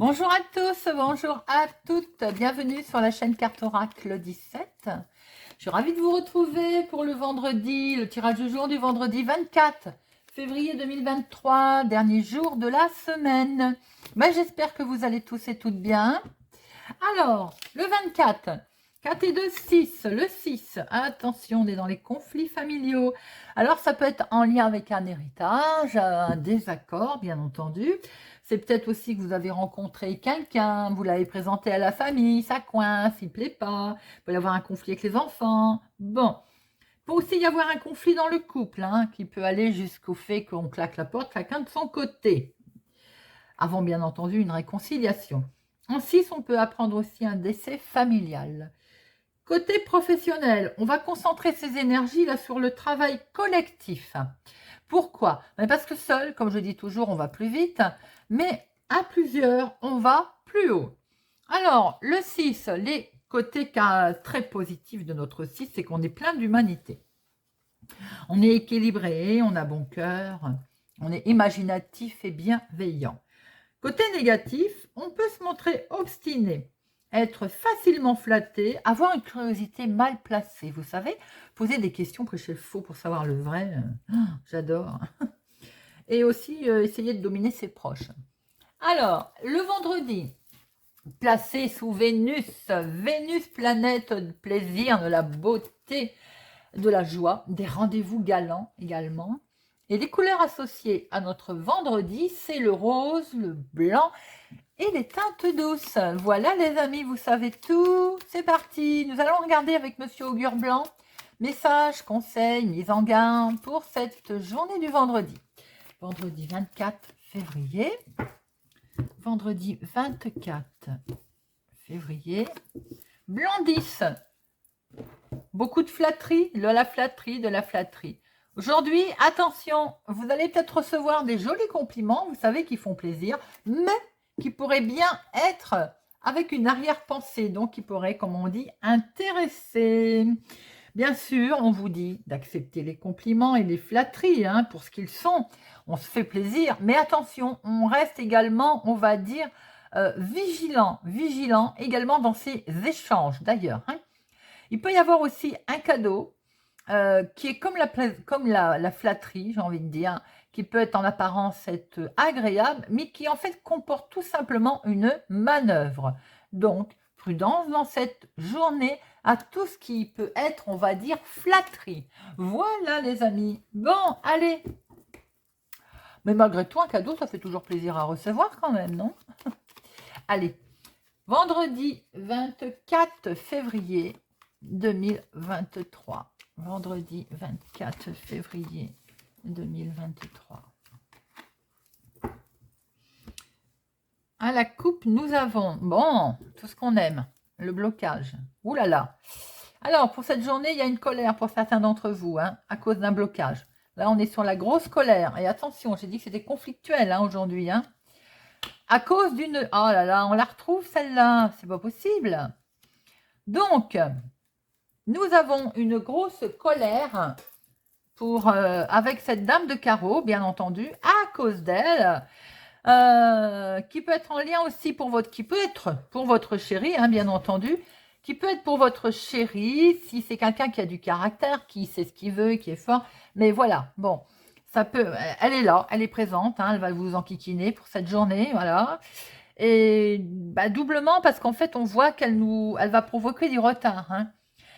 Bonjour à tous, bonjour à toutes, bienvenue sur la chaîne Carte Oracle 17. Je suis ravie de vous retrouver pour le vendredi, le tirage du jour du vendredi 24 février 2023, dernier jour de la semaine. J'espère que vous allez tous et toutes bien. Alors, le 24, 4 et 2, 6, le 6, attention, on est dans les conflits familiaux. Alors, ça peut être en lien avec un héritage, un désaccord, bien entendu. C'est peut-être aussi que vous avez rencontré quelqu'un, vous l'avez présenté à la famille, ça coince, il ne plaît pas, il peut y avoir un conflit avec les enfants. Bon, il peut aussi y avoir un conflit dans le couple, qui peut aller jusqu'au fait qu'on claque la porte chacun de son côté, avant bien entendu une réconciliation. En 6, on peut apprendre aussi un décès familial. Côté professionnel, on va concentrer ses énergies là sur le travail collectif. Pourquoi? Parce que seul, comme je dis toujours, on va plus vite, mais à plusieurs, on va plus haut. Alors, le 6, les côtés très positifs de notre 6, c'est qu'on est plein d'humanité. On est équilibré, on a bon cœur, on est imaginatif et bienveillant. Côté négatif, on peut se montrer obstiné, être facilement flatté, avoir une curiosité mal placée. Vous savez, poser des questions, prêcher le faux pour savoir le vrai, j'adore. Et aussi essayer de dominer ses proches. Alors, le vendredi, placé sous Vénus, Vénus, planète de plaisir, de la beauté, de la joie, des rendez-vous galants également. Et les couleurs associées à notre vendredi, c'est le rose, le blanc et les teintes douces. Voilà les amis, vous savez tout. C'est parti, nous allons regarder avec Monsieur Augure Blanc. Messages, conseils, mise en garde pour cette journée du vendredi. Vendredi 24 février. Vendredi 24 février. Blanc 10. Beaucoup de flatterie, de la flatterie, de la flatterie. Aujourd'hui, attention, vous allez peut-être recevoir des jolis compliments, vous savez, qui font plaisir, mais qui pourraient bien être avec une arrière-pensée, donc qui pourraient, comme on dit, intéresser. Bien sûr, on vous dit d'accepter les compliments et les flatteries pour ce qu'ils sont. On se fait plaisir, mais attention, on reste également, on va dire, vigilant également dans ces échanges d'ailleurs. Il peut y avoir aussi un cadeau qui est comme la flatterie, j'ai envie de dire, qui peut être en apparence être agréable, mais qui en fait comporte tout simplement une manœuvre. Donc, prudence dans cette journée à tout ce qui peut être, on va dire, flatterie. Voilà les amis. Bon, allez. Mais malgré tout, un cadeau, ça fait toujours plaisir à recevoir quand même, non? Allez. Vendredi 24 février 2023. Vendredi 24 février 2023. À la coupe, nous avons, tout ce qu'on aime, le blocage. Ouh là là. Alors, pour cette journée, il y a une colère pour certains d'entre vous, à cause d'un blocage. Là, on est sur la grosse colère. Et attention, j'ai dit que c'était conflictuel aujourd'hui. À cause d'une... Oh là là, on la retrouve celle-là. C'est pas possible. Donc, nous avons une grosse colère avec cette dame de carreau, bien entendu, à cause d'elle, qui peut être en lien aussi qui peut être pour votre chéri, bien entendu, qui peut être pour votre chéri, si c'est quelqu'un qui a du caractère, qui sait ce qu'il veut, qui est fort. Mais voilà, bon, ça peut, elle est là, elle est présente, elle va vous enquiquiner pour cette journée, voilà. Et doublement parce qu'en fait, on voit elle va provoquer du retard.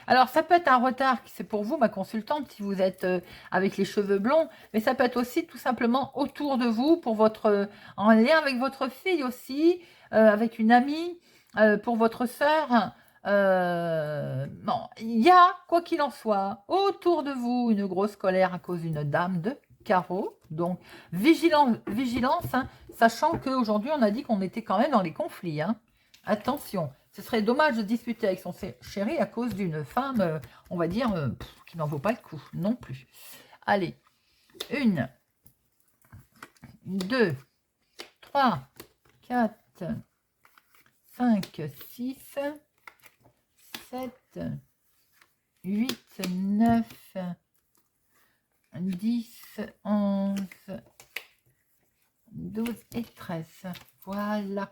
Alors, ça peut être un retard, c'est pour vous, ma consultante, si vous êtes avec les cheveux blonds, mais ça peut être aussi tout simplement autour de vous, en lien avec votre fille aussi, avec une amie, pour votre sœur. Bon, il y a, quoi qu'il en soit, autour de vous, une grosse colère à cause d'une dame de carreau. Donc, vigilance, sachant qu'aujourd'hui, on a dit qu'on était quand même dans les conflits. Attention. Ce serait dommage de discuter avec son chéri à cause d'une femme, on va dire, qui n'en vaut pas le coup, non plus. Allez, 1, 2, 3, 4, 5, 6, 7, 8, 9, 10, 11, 12 et 13. Voilà.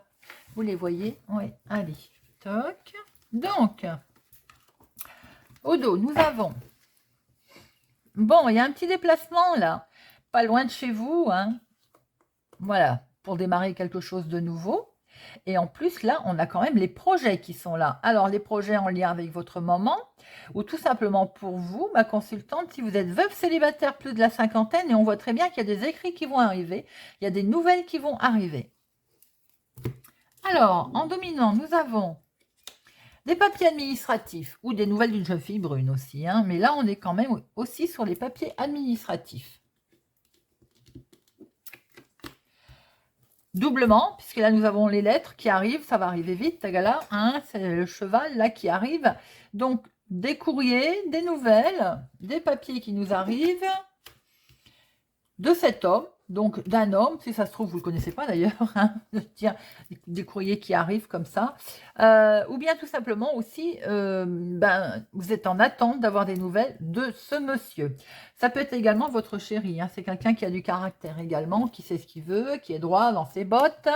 Vous les voyez? Oui, allez. Toc. Donc, au dos, nous avons... Bon, il y a un petit déplacement là, pas loin de chez vous, hein. Voilà, pour démarrer quelque chose de nouveau. Et en plus, là, on a quand même les projets qui sont là. Alors, les projets en lien avec votre maman, ou tout simplement pour vous, ma consultante, si vous êtes veuve célibataire plus de la cinquantaine, et on voit très bien qu'il y a des écrits qui vont arriver, il y a des nouvelles qui vont arriver. Alors, en dominant, nous avons des papiers administratifs, ou des nouvelles d'une jeune fille brune aussi, hein, mais là, on est quand même aussi sur les papiers administratifs. Doublement, puisque là nous avons les lettres qui arrivent, ça va arriver vite, Tagala, hein, c'est le cheval là qui arrive. Donc des courriers, des nouvelles, des papiers qui nous arrivent de cet homme, donc d'un homme, si ça se trouve vous ne le connaissez pas d'ailleurs, hein, des courriers qui arrivent comme ça, ou bien tout simplement aussi, vous êtes en attente d'avoir des nouvelles de ce monsieur. Ça peut être également votre chéri, hein, c'est quelqu'un qui a du caractère également, qui sait ce qu'il veut, qui est droit dans ses bottes.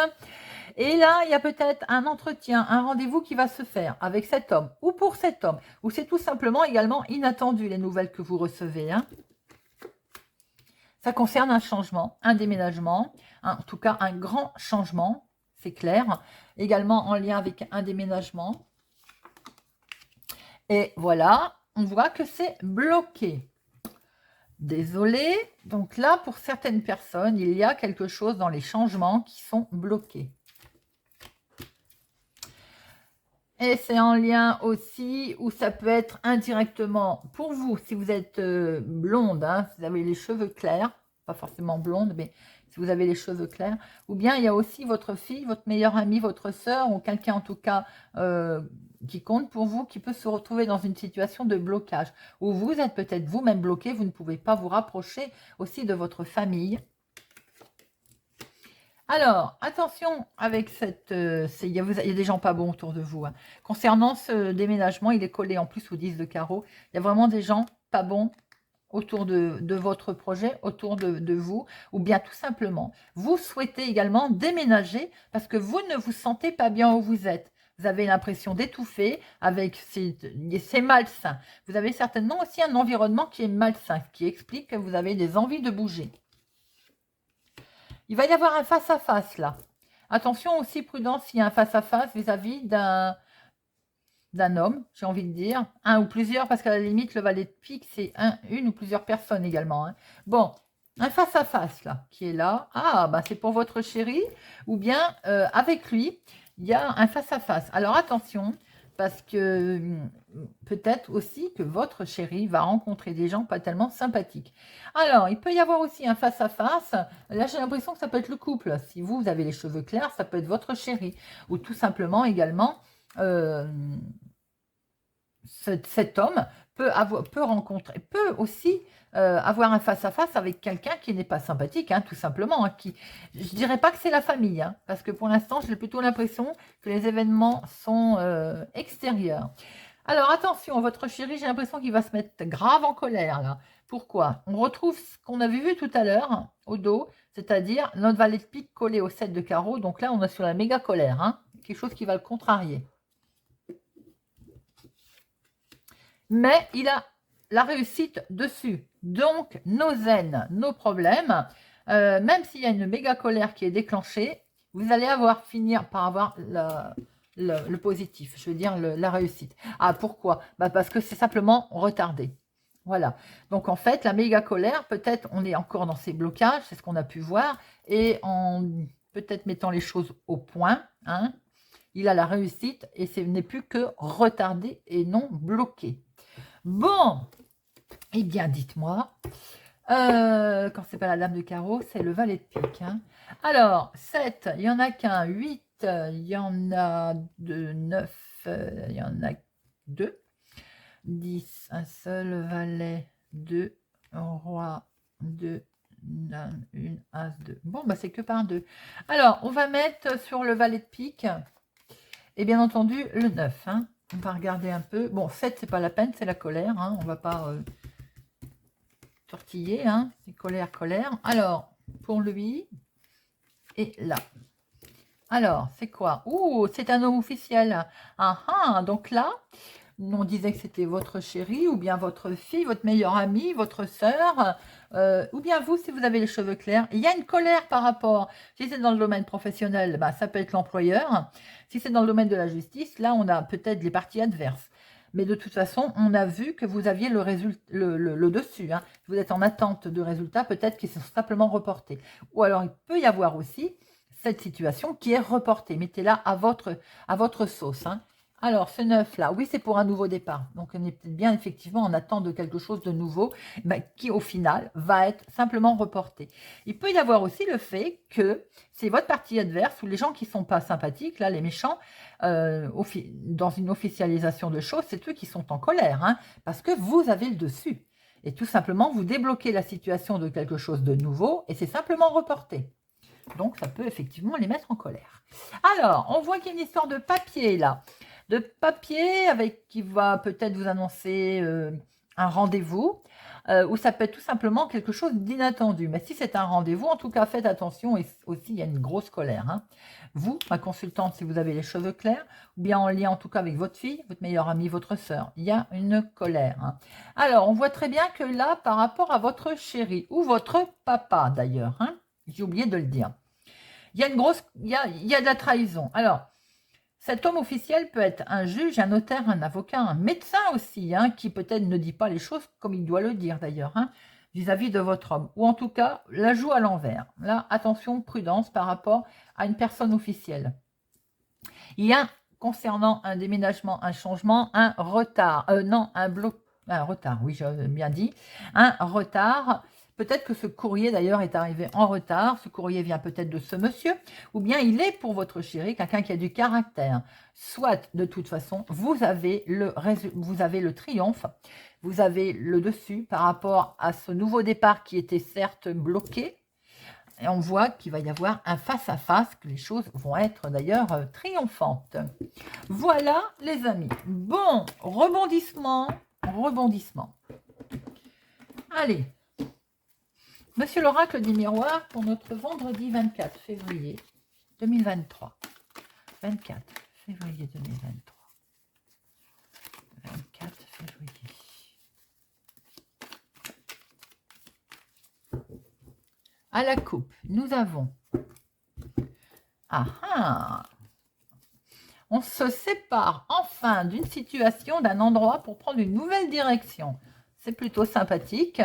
Et là, il y a peut-être un entretien, un rendez-vous qui va se faire avec cet homme, ou pour cet homme, ou c'est tout simplement également inattendu les nouvelles que vous recevez, hein. Ça concerne un changement, un déménagement, en tout cas un grand changement, c'est clair. Également en lien avec un déménagement. Et voilà, on voit que c'est bloqué. Désolé. Donc là, pour certaines personnes, il y a quelque chose dans les changements qui sont bloqués. Et c'est en lien aussi, où ça peut être indirectement pour vous, si vous êtes blonde, hein, si vous avez les cheveux clairs, pas forcément blonde, mais si vous avez les cheveux clairs, ou bien il y a aussi votre fille, votre meilleure amie, votre sœur, ou quelqu'un en tout cas qui compte pour vous, qui peut se retrouver dans une situation de blocage, où vous êtes peut-être vous-même bloqué, vous ne pouvez pas vous rapprocher aussi de votre famille. Alors, attention avec cette... il y a des gens pas bons autour de vous, hein. Concernant ce déménagement, il est collé en plus au 10 de carreau. Il y a vraiment des gens pas bons autour de votre projet, autour de vous, ou bien tout simplement, vous souhaitez également déménager parce que vous ne vous sentez pas bien où vous êtes. Vous avez l'impression d'étouffer avec ces malsains. Vous avez certainement aussi un environnement qui est malsain, ce qui explique que vous avez des envies de bouger. Il va y avoir un face-à-face là. Attention aussi, prudence, s'il y a un face-à-face vis-à-vis d'un homme, j'ai envie de dire. Un ou plusieurs, parce qu'à la limite, le valet de pique, c'est une ou plusieurs personnes également, hein. Bon, un face-à-face là, qui est là. Ah, bah c'est pour votre chéri. Ou bien, avec lui, il y a un face-à-face. Alors attention, parce que peut-être aussi que votre chéri va rencontrer des gens pas tellement sympathiques. Alors, il peut y avoir aussi un face-à-face. Là, j'ai l'impression que ça peut être le couple. Si vous avez les cheveux clairs, ça peut être votre chéri. Ou tout simplement également, cet homme peut aussi avoir un face-à-face avec quelqu'un qui n'est pas sympathique, hein, tout simplement. Hein, je ne dirais pas que c'est la famille, hein, parce que pour l'instant, j'ai plutôt l'impression que les événements sont extérieurs. Alors attention, votre chéri, j'ai l'impression qu'il va se mettre grave en colère là. Pourquoi? On retrouve ce qu'on avait vu tout à l'heure au dos, c'est-à-dire notre valet de pique collé au 7 de carreau. Donc là, on est sur la méga colère, hein, quelque chose qui va le contrarier. Mais il a la réussite dessus. Donc, nos haines, nos problèmes, même s'il y a une méga colère qui est déclenchée, vous allez finir par avoir le positif, je veux dire la réussite. Ah, pourquoi? Parce que c'est simplement retardé. Voilà. Donc, en fait, la méga colère, peut-être on est encore dans ces blocages, c'est ce qu'on a pu voir, et en peut-être mettant les choses au point, hein, il a la réussite et ce n'est plus que retardé et non bloqué. Bon, eh bien, dites-moi, quand c'est pas la dame de carreau, c'est le valet de pique, hein. Alors, 7, il n'y en a qu'un. 8, il y en a 2. 9, il y en a 2. 10, un seul, valet, 2, roi, 2, dame, 1, as, 2. Bon, bah c'est que par 2. Alors, on va mettre sur le valet de pique, et bien entendu, le 9, hein. On va regarder un peu. Bon, 7, c'est pas la peine, c'est la colère, hein. On va pas tortiller, hein. C'est colère, colère. Alors, pour lui, et là. Alors, c'est quoi? Ouh, c'est un homme officiel. Ah ah, donc là, on disait que c'était votre chéri, ou bien votre fille, votre meilleure amie, votre sœur, ou bien vous, si vous avez les cheveux clairs. Il y a une colère par rapport, si c'est dans le domaine professionnel, bah, ça peut être l'employeur. Si c'est dans le domaine de la justice, là, on a peut-être les parties adverses. Mais de toute façon, on a vu que vous aviez le dessus. Hein. Vous êtes en attente de résultats, peut-être qui sont simplement reportés. Ou alors, il peut y avoir aussi cette situation qui est reportée. Mettez-la à votre sauce. Hein. Alors, ce 9 là, oui, c'est pour un nouveau départ. Donc, on est peut-être bien effectivement en attente de quelque chose de nouveau, qui au final va être simplement reporté. Il peut y avoir aussi le fait que c'est votre partie adverse ou les gens qui ne sont pas sympathiques, là, les méchants, dans une officialisation de choses, c'est eux qui sont en colère, hein, parce que vous avez le dessus. Et tout simplement, vous débloquez la situation de quelque chose de nouveau et c'est simplement reporté. Donc, ça peut effectivement les mettre en colère. Alors, on voit qu'il y a une histoire de papier là. De papier qui va peut-être vous annoncer un rendez-vous. Ou ça peut être tout simplement quelque chose d'inattendu. Mais si c'est un rendez-vous, en tout cas, faites attention. Et aussi, il y a une grosse colère. Hein. Vous, ma consultante, si vous avez les cheveux clairs, ou bien en lien en tout cas avec votre fille, votre meilleure amie, votre sœur, il y a une colère. Hein. Alors, on voit très bien que là, par rapport à votre chéri, ou votre papa d'ailleurs, hein, j'ai oublié de le dire. Il y a il y a de la trahison. Alors, cet homme officiel peut être un juge, un notaire, un avocat, un médecin aussi, hein, qui peut-être ne dit pas les choses comme il doit le dire d'ailleurs, hein, vis-à-vis de votre homme. Ou en tout cas, la joue à l'envers. Là, attention, prudence par rapport à une personne officielle. Il y a, concernant un déménagement, un changement, un retard. Non, un retard, oui, j'ai bien dit. Un retard. Peut-être que ce courrier, d'ailleurs, est arrivé en retard. Ce courrier vient peut-être de ce monsieur. Ou bien il est pour votre chéri, quelqu'un qui a du caractère. Soit, de toute façon, vous avez le triomphe. Vous avez le dessus par rapport à ce nouveau départ qui était certes bloqué. Et on voit qu'il va y avoir un face-à-face, que les choses vont être d'ailleurs triomphantes. Voilà, les amis. Bon, rebondissement. Allez. Monsieur l'oracle du miroir pour notre vendredi 24 février 2023. 24 février 2023. 24 février. À la coupe, nous avons... On se sépare enfin d'une situation, d'un endroit pour prendre une nouvelle direction. C'est plutôt sympathique.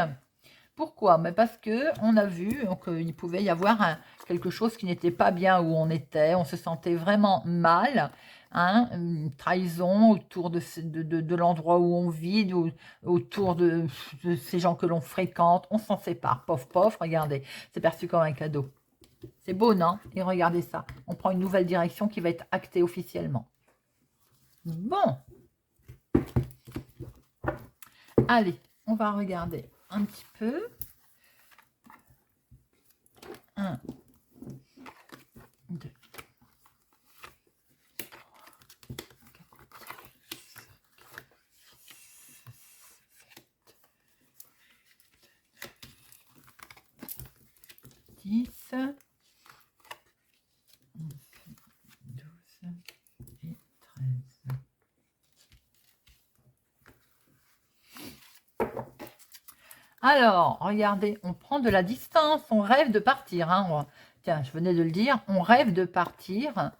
Pourquoi? Mais parce que on a vu qu'il pouvait y avoir quelque chose qui n'était pas bien où on était. On se sentait vraiment mal. Hein, une trahison autour de l'endroit où on vit, autour de ces gens que l'on fréquente. On s'en sépare. Pof, pof, regardez. C'est perçu comme un cadeau. C'est beau, non? Et regardez ça. On prend une nouvelle direction qui va être actée officiellement. Bon. Allez, on va regarder un petit peu. 1, 2, 10, 11, 12 et 13. Alors, regardez, on prend de la distance, on rêve de partir. Hein. Tiens, je venais de le dire, on rêve de partir.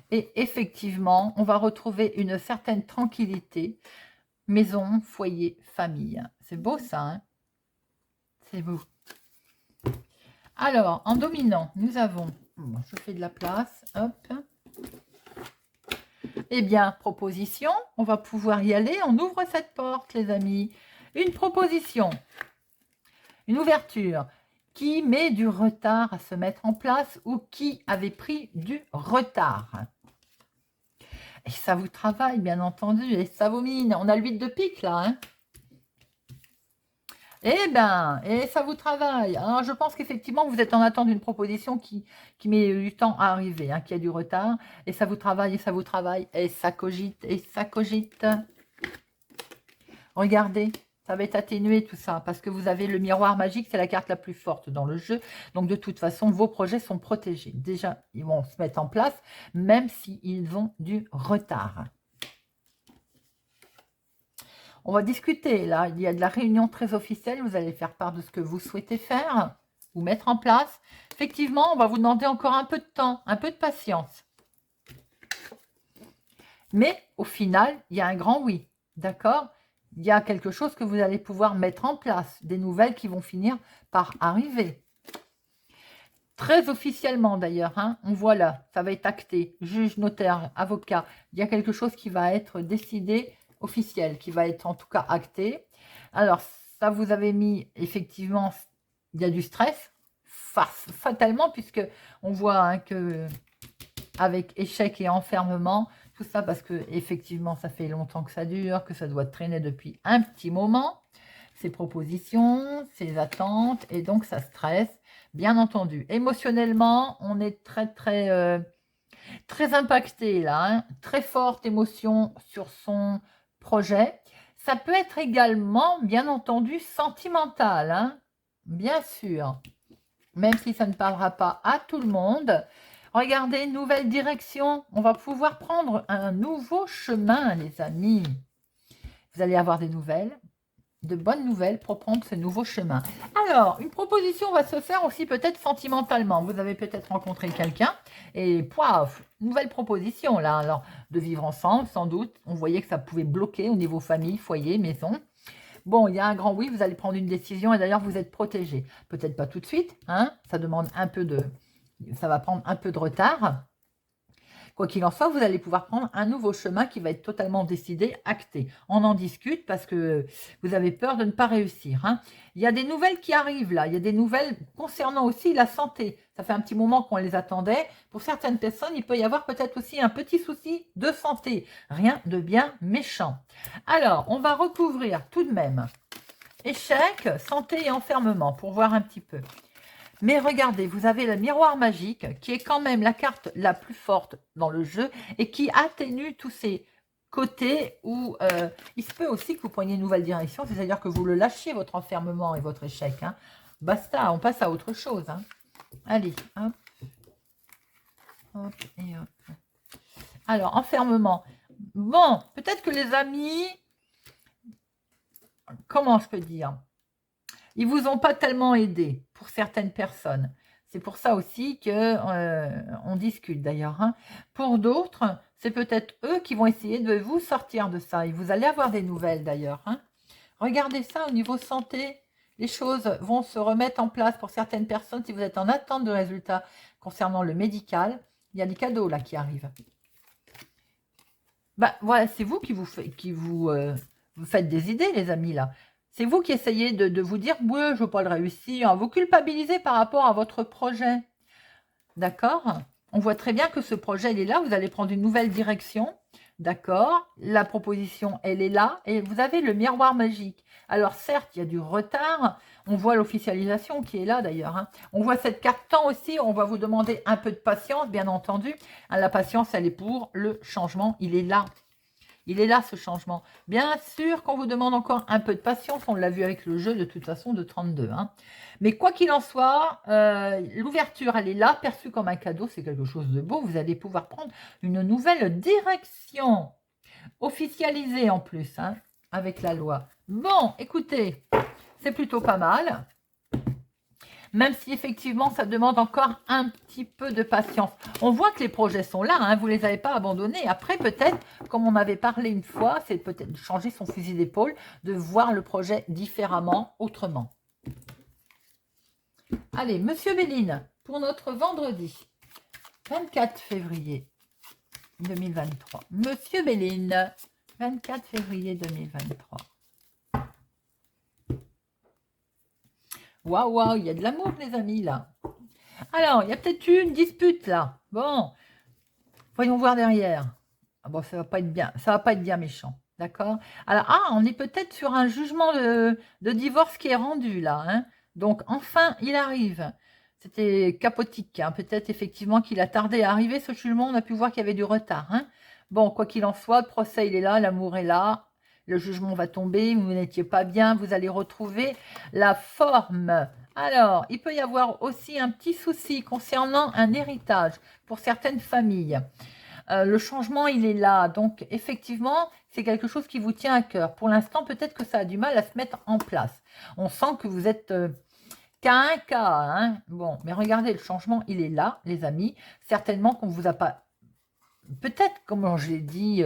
Et effectivement, on va retrouver une certaine tranquillité. Maison, foyer, famille. C'est beau ça, hein? C'est beau. Alors, en dominant, nous avons... je fais de la place, hop. Eh bien, proposition, on va pouvoir y aller. On ouvre cette porte, les amis. Une proposition, une ouverture qui met du retard à se mettre en place ou qui avait pris du retard. Et ça vous travaille, bien entendu, et ça vous mine. On a l'huile de pique, là, hein. Eh bien, et ça vous travaille. Alors, je pense qu'effectivement, vous êtes en attente d'une proposition qui met du temps à arriver, hein, qui a du retard. Et ça vous travaille, et ça vous travaille, et ça cogite, et ça cogite. Regardez, Ça va être atténué tout ça, parce que vous avez le miroir magique, c'est la carte la plus forte dans le jeu. Donc de toute façon, vos projets sont protégés. Déjà, ils vont se mettre en place, même s'ils ont du retard. On va discuter, là, il y a de la réunion très officielle, vous allez faire part de ce que vous souhaitez faire, ou mettre en place. Effectivement, on va vous demander encore un peu de temps, un peu de patience. Mais au final, il y a un grand oui, d'accord? Il y a quelque chose que vous allez pouvoir mettre en place, des nouvelles qui vont finir par arriver. Très officiellement d'ailleurs, hein, on voit là, ça va être acté, juge, notaire, avocat. Il y a quelque chose qui va être décidé, officiel, qui va être en tout cas acté. Alors, ça vous avez mis, effectivement, il y a du stress, fatalement, puisque on voit hein, que avec échec et enfermement, tout ça parce que effectivement ça fait longtemps que ça dure, que ça doit traîner depuis un petit moment, ces propositions, ces attentes, et donc ça stresse, bien entendu. Émotionnellement, on est très impacté là, hein, très forte émotion sur son projet. Ça peut être également, bien entendu, sentimental, hein, bien sûr, même si ça ne parlera pas à tout le monde. Regardez, nouvelle direction. On va pouvoir prendre un nouveau chemin, les amis. Vous allez avoir des nouvelles, de bonnes nouvelles pour prendre ce nouveau chemin. Alors, une proposition va se faire aussi peut-être sentimentalement. Vous avez peut-être rencontré quelqu'un et poif, nouvelle proposition là. Alors, de vivre ensemble, sans doute. On voyait que ça pouvait bloquer au niveau famille, foyer, maison. Bon, il y a un grand oui, vous allez prendre une décision et d'ailleurs vous êtes protégé. Peut-être pas tout de suite, hein, ça demande un peu de... Ça va prendre un peu de retard. Quoi qu'il en soit, vous allez pouvoir prendre un nouveau chemin qui va être totalement décidé, acté. On en discute parce que vous avez peur de ne pas réussir. Hein. Il y a des nouvelles qui arrivent là. Il y a des nouvelles concernant aussi la santé. Ça fait un petit moment qu'on les attendait. Pour certaines personnes, il peut y avoir peut-être aussi un petit souci de santé. Rien de bien méchant. Alors, on va recouvrir tout de même échec, santé et enfermement pour voir un petit peu. Mais regardez, vous avez le miroir magique qui est quand même la carte la plus forte dans le jeu et qui atténue tous ces côtés où il se peut aussi que vous preniez une nouvelle direction, c'est-à-dire que vous le lâchiez, votre enfermement et votre échec. Hein. Basta, on passe à autre chose. Hein. Allez, hop, hop et hop. Alors, enfermement. Bon, peut-être que les amis, comment je peux dire ? Ils vous ont pas tellement aidé pour certaines personnes. C'est pour ça aussi que on discute d'ailleurs. Hein. Pour d'autres, c'est peut-être eux qui vont essayer de vous sortir de ça. Et vous allez avoir des nouvelles d'ailleurs. Hein. Regardez ça au niveau santé. Les choses vont se remettre en place pour certaines personnes. Si vous êtes en attente de résultats concernant le médical, il y a des cadeaux là qui arrivent. Bah, voilà, c'est vous qui vous faites des idées, les amis, là. C'est vous qui essayez de vous dire, oui, je ne veux pas le réussir. Vous culpabilisez par rapport à votre projet. D'accord? On voit très bien que ce projet, il est là. Vous allez prendre une nouvelle direction. D'accord? La proposition, elle est là. Et vous avez le miroir magique. Alors, certes, il y a du retard. On voit l'officialisation qui est là, d'ailleurs. Hein. On voit cette carte temps aussi. On va vous demander un peu de patience, bien entendu. La patience, elle est pour le changement. Il est là. Il est là, ce changement. Bien sûr qu'on vous demande encore un peu de patience. On l'a vu avec le jeu, de toute façon, de 32. Hein. Mais quoi qu'il en soit, l'ouverture, elle est là, perçue comme un cadeau. C'est quelque chose de beau. Vous allez pouvoir prendre une nouvelle direction. Officialisée en plus, hein, avec la loi. Bon, écoutez, c'est plutôt pas mal. Même si effectivement, ça demande encore un petit peu de patience. On voit que les projets sont là, hein, vous ne les avez pas abandonnés. Après, peut-être, comme on avait parlé une fois, c'est peut-être changer son fusil d'épaule, de voir le projet différemment, autrement. Allez, Monsieur Béline, pour notre vendredi, 24 février 2023. Monsieur Béline, 24 février 2023. Waouh, waouh, il y a de l'amour, les amis, là. Alors, il y a peut-être eu une dispute, là. Bon, voyons voir derrière. Ah bon, ça va pas être bien. Ça va pas être bien méchant. D'accord? Alors, on est peut-être sur un jugement de divorce qui est rendu, là. Hein. Donc, enfin, il arrive. C'était capotique. Hein. Peut-être, effectivement, qu'il a tardé à arriver, ce jugement. On a pu voir qu'il y avait du retard. Hein. Bon, quoi qu'il en soit, le procès, il est là. L'amour est là. le jugement va tomber, vous n'étiez pas bien, vous allez retrouver la forme. Alors, il peut y avoir aussi un petit souci concernant un héritage pour certaines familles. Le changement, il est là. Donc, effectivement, c'est quelque chose qui vous tient à cœur. Pour l'instant, peut-être que ça a du mal à se mettre en place. On sent que vous êtes qu'à un cas. Hein. Bon, mais regardez, le changement, il est là, les amis. Certainement qu'on ne vous a pas... Peut-être, comme je l'ai dit,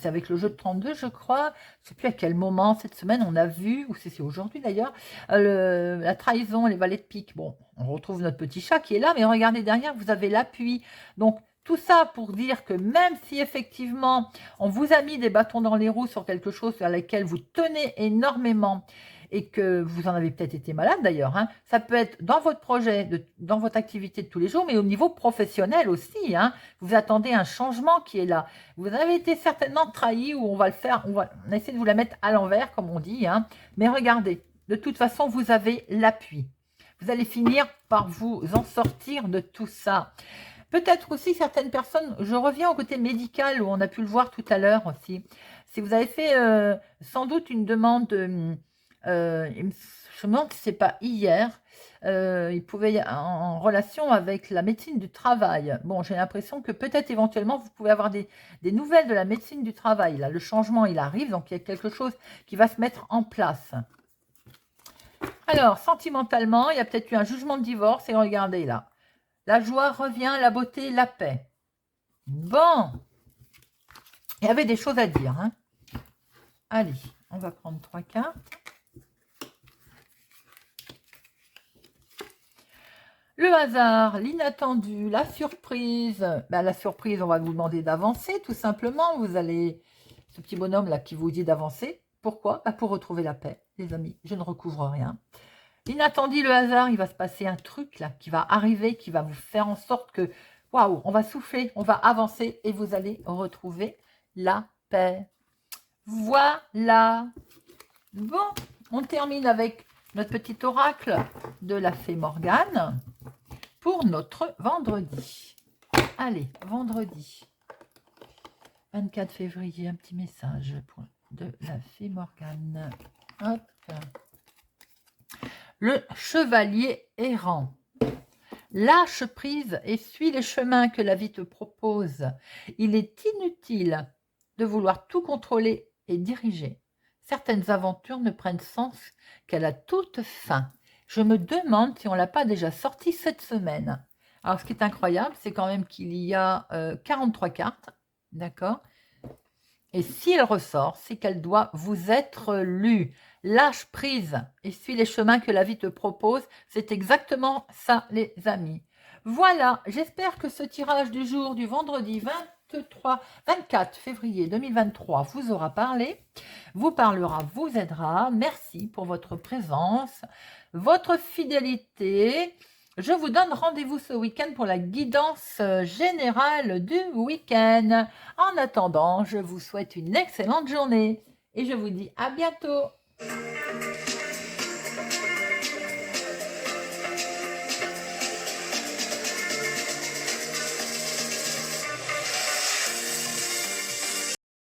c'est avec le jeu de 32, je crois. Je ne sais plus à quel moment, cette semaine, on a vu, ou c'est aujourd'hui d'ailleurs, la trahison, les valets de pique. Bon, on retrouve notre petit chat qui est là, mais regardez derrière, vous avez l'appui. Donc, tout ça pour dire que même si effectivement, on vous a mis des bâtons dans les roues sur quelque chose sur lequel vous tenez énormément, et que vous en avez peut-être été malade d'ailleurs, hein. Ça peut être dans votre projet, dans votre activité de tous les jours, mais au niveau professionnel aussi. Hein. Vous attendez un changement qui est là. Vous avez été certainement trahi ou on va le faire, on va essayer de vous la mettre à l'envers, comme on dit. Hein. Mais regardez, de toute façon, vous avez l'appui. Vous allez finir par vous en sortir de tout ça. Peut-être aussi certaines personnes, je reviens au côté médical où on a pu le voir tout à l'heure aussi. Si vous avez fait sans doute une demande... je me demande si ce n'est pas hier, il pouvait y en relation avec la médecine du travail. Bon, j'ai l'impression que peut-être éventuellement, vous pouvez avoir des nouvelles de la médecine du travail. Là, le changement, il arrive, donc il y a quelque chose qui va se mettre en place. Alors, sentimentalement, il y a peut-être eu un jugement de divorce, et regardez là. La joie revient, la beauté, la paix. Bon, il y avait des choses à dire. Hein. Allez, on va prendre 3 cartes. Le hasard, l'inattendu, la surprise. Ben, la surprise, on va vous demander d'avancer, tout simplement. Vous allez, ce petit bonhomme-là qui vous dit d'avancer. Pourquoi? Ben, pour retrouver la paix, les amis. Je ne recouvre rien. L'inattendu, le hasard, il va se passer un truc là qui va arriver, qui va vous faire en sorte que, waouh, on va souffler, on va avancer et vous allez retrouver la paix. Voilà. Bon, on termine avec notre petit oracle de la fée Morgane pour notre vendredi. Allez, vendredi 24 février, un petit message de la fée Morgane. Hop. Le chevalier errant. Lâche prise et suis les chemins que la vie te propose. Il est inutile de vouloir tout contrôler et diriger. Certaines aventures ne prennent sens qu'à la toute fin. Je me demande si on ne l'a pas déjà sorti cette semaine. Alors, ce qui est incroyable, c'est quand même qu'il y a 43 cartes, d'accord? Et si elle ressort, c'est qu'elle doit vous être lue. Lâche prise et suis les chemins que la vie te propose. C'est exactement ça, les amis. Voilà, j'espère que ce tirage du jour du vendredi 24 février 2023 vous aura parlé, vous parlera, vous aidera. Merci pour votre présence, votre fidélité. Je vous donne rendez-vous ce week-end pour la guidance générale du week-end. En attendant, je vous souhaite une excellente journée et je vous dis à bientôt.